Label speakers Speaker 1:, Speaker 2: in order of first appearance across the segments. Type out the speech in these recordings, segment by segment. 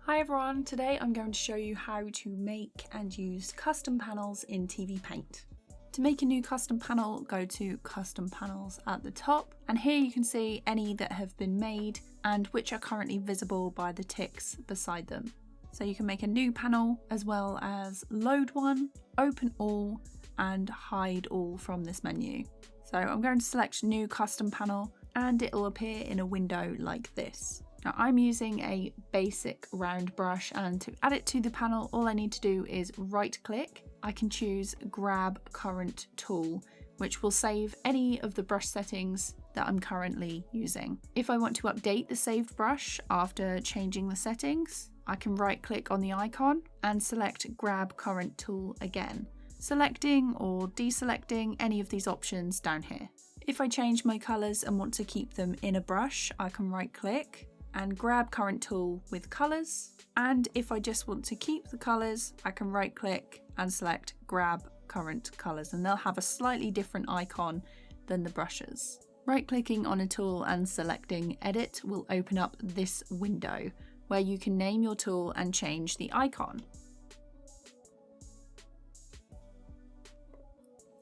Speaker 1: Hi everyone, today I'm going to show you how to make and use custom panels in TVPaint. To make a new custom panel, go to Custom Panels at the top, and here you can see any that have been made and which are currently visible by the ticks beside them. So you can make a new panel as well as load one, open all, and hide all from this menu. So I'm going to select New Custom Panel and it will appear in a window like this. Now I'm using a basic round brush, and to add it to the panel all I need to do is right click. I can choose Grab Current Tool, which will save any of the brush settings that I'm currently using. If I want to update the saved brush after changing the settings, I can right click on the icon and select Grab Current Tool again, selecting or deselecting any of these options down here. If I change my colours and want to keep them in a brush, I can right click and grab current tool with colours, and if I just want to keep the colours, I can right click and select grab current colours, and they'll have a slightly different icon than the brushes. Right clicking on a tool and selecting edit will open up this window where you can name your tool and change the icon.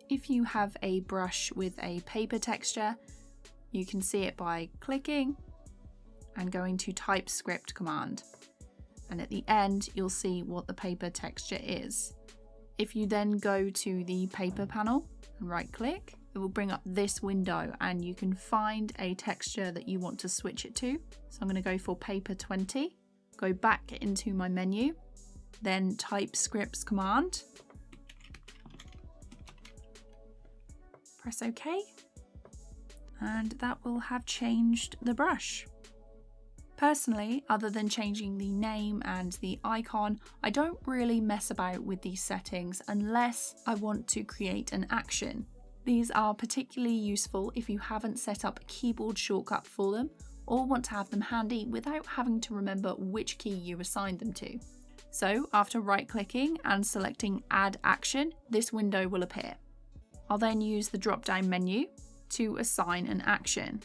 Speaker 1: If you have a brush with a paper texture, you can see it by clicking and going to TypeScript command, and at the end you'll see what the paper texture is. If you then go to the paper panel and right click, it will bring up this window and you can find a texture that you want to switch it to. So I'm going to go for paper 20, go back into my menu, then TypeScript command, press OK, and that will have changed the brush. Personally, other than changing the name and the icon, I don't really mess about with these settings unless I want to create an action. These are particularly useful if you haven't set up a keyboard shortcut for them or want to have them handy without having to remember which key you assigned them to. So after right-clicking and selecting Add Action, this window will appear. I'll then use the drop-down menu to assign an action.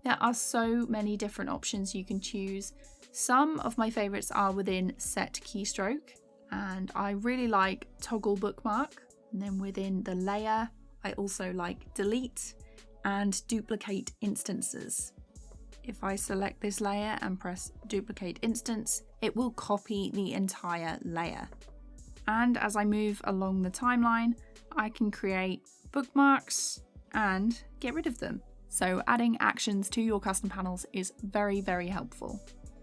Speaker 1: There are so many different options you can choose. Some of my favourites are within Set Keystroke, and I really like Toggle Bookmark. And then within the layer, I also like Delete and Duplicate Instances. If I select this layer and press Duplicate Instance, it will copy the entire layer. And as I move along the timeline, I can create bookmarks and get rid of them. So adding actions to your custom panels is very, very helpful.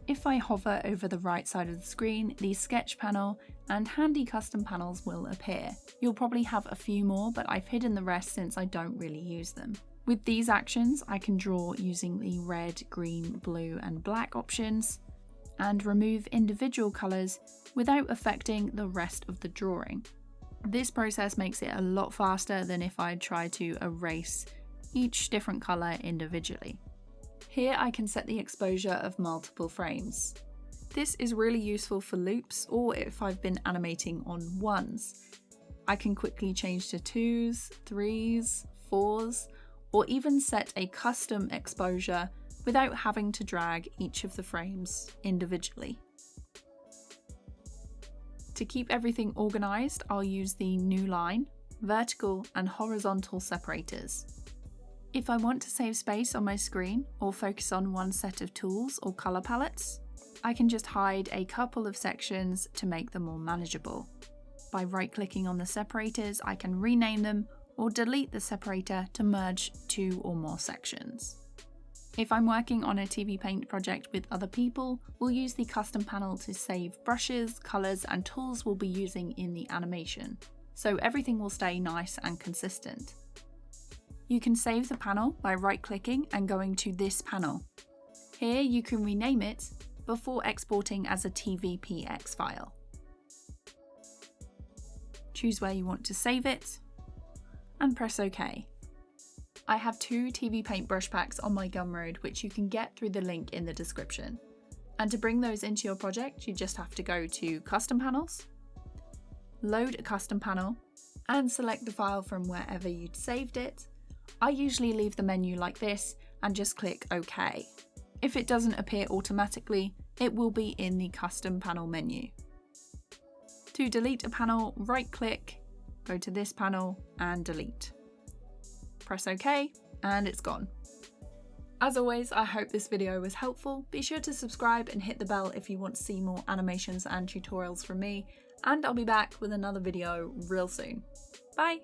Speaker 1: If I hover over the right side of the screen, the sketch panel and handy custom panels will appear. You'll probably have a few more, but I've hidden the rest since I don't really use them. With these actions, I can draw using the red, green, blue and black options and remove individual colours without affecting the rest of the drawing. This process makes it a lot faster than if I tried to erase each different colour individually. Here I can set the exposure of multiple frames. This is really useful for loops or if I've been animating on ones. I can quickly change to 2s, 3s, 4s, or even set a custom exposure without having to drag each of the frames individually. To keep everything organised, I'll use the new line, vertical and horizontal separators. If I want to save space on my screen or focus on one set of tools or colour palettes, I can just hide a couple of sections to make them more manageable. By right-clicking on the separators, I can rename them or delete the separator to merge two or more sections. If I'm working on a TVPaint project with other people, we'll use the custom panel to save brushes, colours and tools we'll be using in the animation, so everything will stay nice and consistent. You can save the panel by right-clicking and going to this panel. Here you can rename it before exporting as a TVPX file. Choose where you want to save it and press OK. I have 2 TVPaint brush packs on my Gumroad which you can get through the link in the description. And to bring those into your project, you just have to go to Custom Panels, load a custom panel and select the file from wherever you'd saved it. I usually leave the menu like this and just click OK. If it doesn't appear automatically, it will be in the custom panel menu. To delete a panel, right click, go to this panel and delete. Press OK and it's gone. As always, I hope this video was helpful. Be sure to subscribe and hit the bell if you want to see more animations and tutorials from me, and I'll be back with another video real soon. Bye!